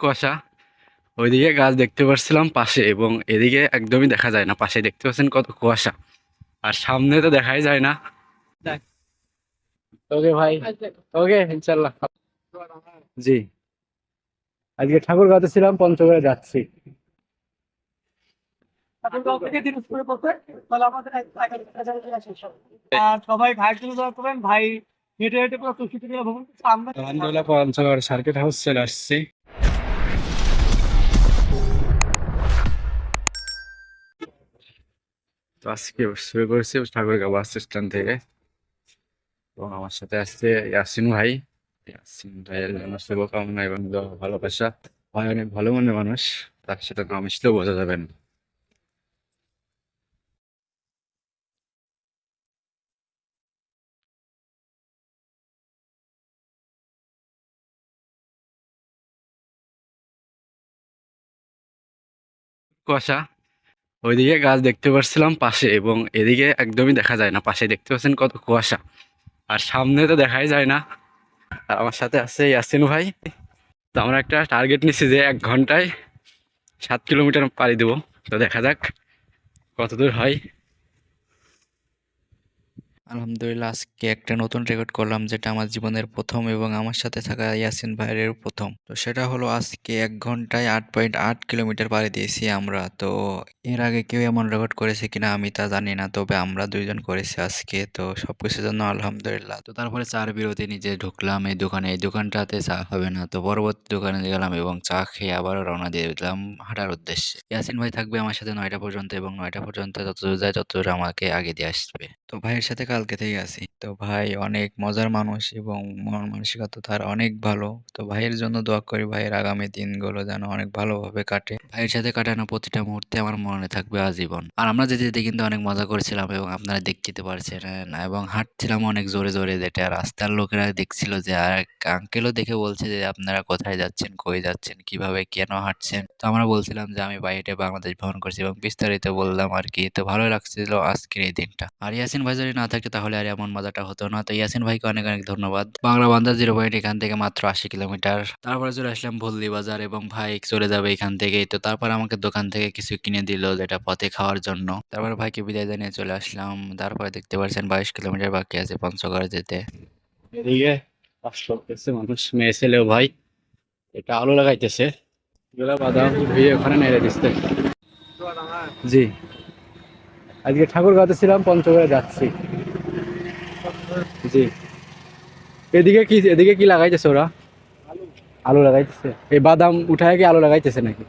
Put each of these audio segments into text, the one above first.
কুয়াশা। ওইদিকে গাছ দেখতে পাচ্ছিলাম পাশে, এবং এদিকে একদমই দেখা যায় না। পাশে দেখতে পাচ্ছেন কত কুয়াশা, আর সামনে তো দেখাই যায় না। ওকে ভাই, ওকে ইনশাল্লাহ। জি, আজকে ঠাকুরগাঁওতে ছিলাম, পঞ্চগড়ে যাচ্ছি। ঠাকুরগাঁও থেকে দিনাজপুরে পড়তে, তাহলে আমাদের শেষ হবে। আর সবাই ভাইয়ের জন্য দোয়া করবেন। ভাই হেঁটে হেঁটে পুরো প্রস্তুতি নিয়ে ভ্রমণ করছে। আমরা আলহামদুলিল্লাহ পঞ্চগড় সার্কিট হাউস চলে আসছি। তো আজকে শুরু করেছি ঠাকুরগাঁও বাস স্ট্যান্ড থেকে, এবং আমার সাথে আসছে ইয়াসিন ভাই। ইয়াসিন ভাইয়ের জন্য শুভকামনা এবং দোয়া, ভালোবাসা। ভাই অনেক ভালো মনের মানুষ, তার সাথে না মিশলেও বোঝা যাবে না। কুয়াশা। ওইদিকে গাছ দেখতে পাচ্ছিলাম পাশে, এবং এদিকে একদমই দেখা যায় না। পাশে দেখতে পাচ্ছেন কত কুয়াশা, আর সামনে তো দেখাই যায় না। আর আমার সাথে আছে ইয়াসিন ভাই। তো আমরা একটা টার্গেট নিচ্ছি যে 1 ঘন্টায় 7 কিলোমিটার পাড়ি দেবো। তো দেখা যাক কত দূর হয়। আলহামদুলিল্লাহ, আজকে একটা নতুন রেকর্ড করলাম, যেটা আমার জীবনের প্রথম এবং আমার সাথে থাকা ইয়াসিন ভাইয়ের প্রথম। তো সেটা হলো আজকে 1 ঘন্টায় 8.8 কিলোমিটার পাড়ি দিয়েছি আমরা। তো এর আগে কেউ এমন রেকর্ড করেছে কিনা আমি তা জানি না, তবে আমরা দুইজন করেছি আজকে। তো সবকিছুর জন্য আলহামদুলিল্লাহ। তো তারপরে চার বিরতি নিজে ঢুকলাম এই দোকানে। এই দোকানটাতে চা হবে না, তো পরবর্তী দোকানে গেলাম এবং চা খেয়ে আবারও রওনা দিয়ে দিলাম হাঁটার উদ্দেশ্যে। ইয়াসিন ভাই থাকবে আমার সাথে 9টা পর্যন্ত, এবং 9টা পর্যন্ত যতদূর যায় ততদূর আমাকে আগে দিয়ে আসবে। তো ভাইয়ের সাথে কালকে থেকে আছি। তো ভাই অনেক মজার মানুষ এবং মন মানসিকতা তার অনেক ভালো। তো ভাইয়ের জন্য দোয়া করি, ভাইয়ের আগামী দিনগুলো যেন অনেক ভালোভাবে কাটে। ভাইয়ের সাথে কাটানো প্রতিটা মুহূর্তে আমার মনে থাকবে আজীবন। আর আমরা যেতে যেতে কিন্তু অনেক মজা করেছিলাম, এবং আপনারা দেখতে পারছেন, এবং হাঁটছিলাম অনেক জোরে জোরে, যেটা রাস্তার লোকেরা দেখছিল যে, আর আঙ্কেলও দেখে বলছে যে আপনারা কোথায় যাচ্ছেন, কই যাচ্ছেন, কিভাবে কেন হাঁটছেন। তো আমরা বলছিলাম যে আমি বাইরে বাংলাদেশ ভ্রমণ করছি, এবং বিস্তারিত বললাম আর কি। তো ভালো লাগছিল আজকের এই দিনটা। আর ইয়াসিন ভাই যদি না থাকতো তাহলে আর এমন মজাটা হতো না। তো ইয়াসিন ভাইকে অনেক অনেক ধন্যবাদ। বাংলা বান্ধা 0 পয়েন্ট এখান থেকে মাত্র 80 কিলোমিটার। তারপরে চলে আসলাম ভল্লি বাজার, এবং ভাই চলে যাবে এখান থেকে। তো তারপর আমাকে দোকান থেকে কিছু কিনে দিল, যেটা পথে খাওয়ার জন্য। তারপরে ভাইকে বিদায় জানিয়ে চলে আসলাম। তারপরে দেখতে পাচ্ছেন 22 কিলোমিটার বাকি আছে পঞ্চগড় যেতে। এদিকে কাজ করতেছে মানুষ, মেয়ে ছেলেও ভাই। এটা আলো লাগাইতেছে, এগুলা বাদাম ধুয়ে ওখানে নেড়ে দিচ্ছে। জি, আজকে ঠাকুরগাঁওতে ছিলাম, পঞ্চগড়ে যাচ্ছি। জি, এদিকে কি লাগাইতেছে ওরা? আলু লাগাইতেছে। এই বাদাম উঠায় কি আলু লাগাইতেছে নাকি?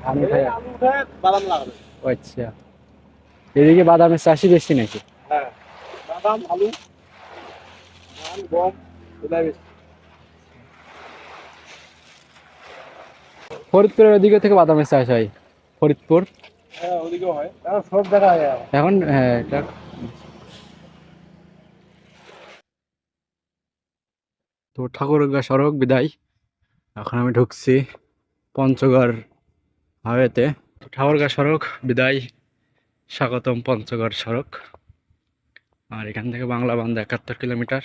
ধান উঠায়? বাদাম লাগাবে। ও আচ্ছা, এদিকে বাদামের চাষি বেশি নাকি? হ্যাঁ, বাদাম, আলু, ধান, গম এগুলাই বেশি। ফরিদপুরের ওদিকে থেকে বাদামের চাষ হয়। ফরিদপুর হ্যাঁ, ওদিকেও হয়। সব জায়গায় হয়। এখন, হ্যাঁ এটা। তো ঠাকুরগাঁ সড়ক বিদায়, এখন আমি ঢুকছি পঞ্চগড় হাইওয়েতে। তো ঠাকুরগাঁ সড়ক বিদায়, স্বাগতম পঞ্চগড় সড়ক। আর এখান থেকে বাংলা বান্ধ 71 কিলোমিটার।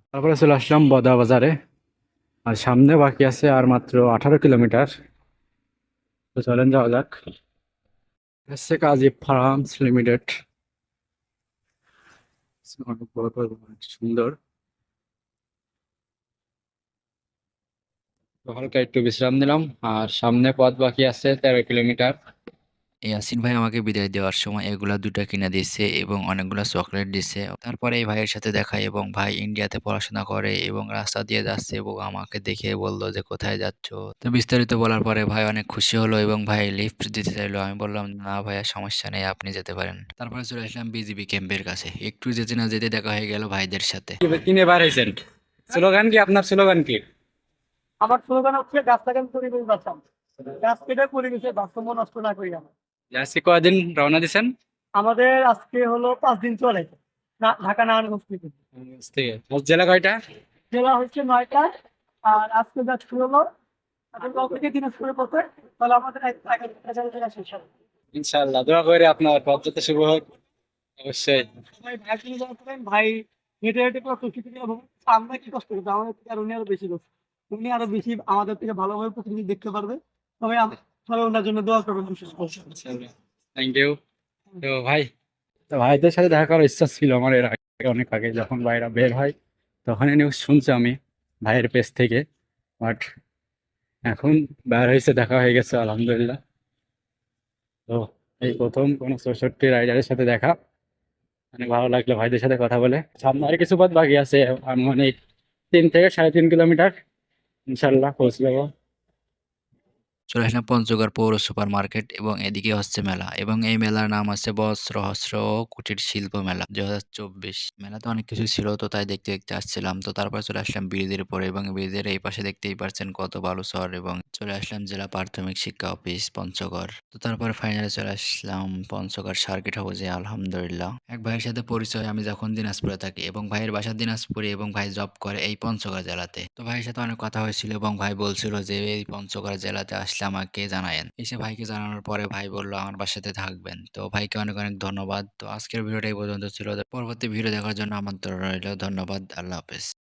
তারপরে চলে আসলাম বদা বাজারে, আর সামনে বাকি আছে আর মাত্র 18 কিলোমিটার। তো চলেন যাওয়া যাক। হচ্ছে কাজী ফার্মস লিমিটেড, অনেক বড়, অনেক সুন্দর। তো হালকা একটু বিশ্রাম নিলাম, আর সামনে পথ বাকি আছে 13 কিলোমিটার। ইয়াসিন ভাই আমাকে বিদায় দেওয়ার সময় এগুলা দুটা কিনে দিচ্ছে এবং অনেকগুলা চকলেট দিচ্ছে। তারপরে এই ভাইয়ের সাথে দেখা, এবং ভাই ইন্ডিয়াতে পড়াশোনা করে এবং রাস্তা দিয়ে যাচ্ছে, এবং আমাকে দেখে বলল যে কোথায় যাচ্ছ। তো বিস্তারিত বলার পরে ভাই অনেক খুশি হলো, এবং ভাই লিফট দিতে চাইলো। আমি বললাম না ভাইয়া, সমস্যা নেই, আপনি যেতে পারেন। তারপরে চলে আসলাম বিজিবি ক্যাম্পের কাছে। একটু যেতে না যেতে দেখা হয়ে গেল ভাইদের সাথে। কিনে বার হয়েছেন, স্লোগান কি আপনার? স্লোগান কি? আমার স্লোগান হচ্ছে গাছ লাগান পরিবেশ বাঁচান। গাছ কেটে পরিবেশের ভারসাম্য নষ্ট না করি আমরা। আজকে কয়দিন রওনা দিছেন? আমাদের আজকে হলো 5 দিন চলে না, ঢাকা নারায়ণগঞ্জ থেকে। থেকে জেলা কয়টা? জেলা হচ্ছে 9টা। আর আজকে যাচ্ছি হলো ঠাকুরগাঁও থেকে দিনাজপুরে পড়তে, তাহলে আমাদের শেষ হবে। ইনশাআল্লাহ দোয়া করে আপনার পথ যাতে শুভ হোক। অবশ্যই। সবাই ভাইয়ের জন্য দোয়া করবেন। ভাই হেঁটে হেঁটে পুরো প্রকৃতি নিয়ে ভ্রমণ করছে। আমরা কি কষ্ট করছি আমাদের থেকে আর উনি আরো বেশি করছে। উনি আরো বেশি আমাদের থেকে ভালোভাবে প্রকৃতি দেখতে পারবে। তবে সবাই ওনার জন্য দোয়া করবেন বিশেষ করে। Thank you. তো ভাই, তো ভাইদের সাথে দেখা করার ইচ্ছা ছিল আমার এর আগে, অনেক আগে যখন ভাইরা বের হয় তখনই নিউজ শুনছি আমি ভাইয়ের পেজ থেকে। বাট এখন বের হয়েছে, দেখা হয়ে গেছে আলহামদুলিল্লাহ। তো এই প্রথম কোনো 64 রাইডারের সাথে দেখা, অনেক ভালো লাগলো ভাইদের সাথে কথা বলে। সামনে আর কিছু পথ বাকি আছে, আনুমানিক 3 থেকে 3.5 কিলোমিটার, ইনশাল্লাহ পৌঁছে যাবো। চলে আসলাম পঞ্চগড় পৌর সুপার মার্কেট এবং এদিকে হচ্ছে মেলা এবং এই মেলার নাম আছে বস্ত্র হস্ত্র ও কুটির শিল্প মেলা 2024। মেলাতে অনেক কিছু ছিল, তো তাই দেখতে দেখতে আসছিলাম। তো তারপর চলে আসলাম ব্রিজের উপরে এবং ব্রিজের এই পাশে দেখতেই পারছেন কত বালুচর, এবং চলে আসলাম জেলা প্রাথমিক শিক্ষা অফিস পঞ্চগড়। তো তারপর ফাইনালি চলে আসলাম পঞ্চগড় সার্কিট হাউসে। আলহামদুলিল্লাহ, এক ভাইয়ের সাথে পরিচয় আমি যখন দিনাজপুরে থাকি এবং ভাইয়ের বাসা দিনাজপুরে এবং ভাই জব করে এই পঞ্চগড় জেলাতে। তো ভাইয়ের সাথে অনেক কথা হয়েছিল এবং ভাই বলছিল যে এই পঞ্চগড় জেলাতে আসলে আমাকে জানায়েন। এসে ভাইকে জানানোর পরে ভাই বলল আমার বাসাতে থাকবেন। তো ভাইকে অনেক অনেক ধন্যবাদ। তো আজকের ভিডিওটা এই পর্যন্ত ছিল। পরবর্তী ভিডিও দেখার জন্য আমন্ত্রণ রইল। ধন্যবাদ। আল্লাহ হাফেজ।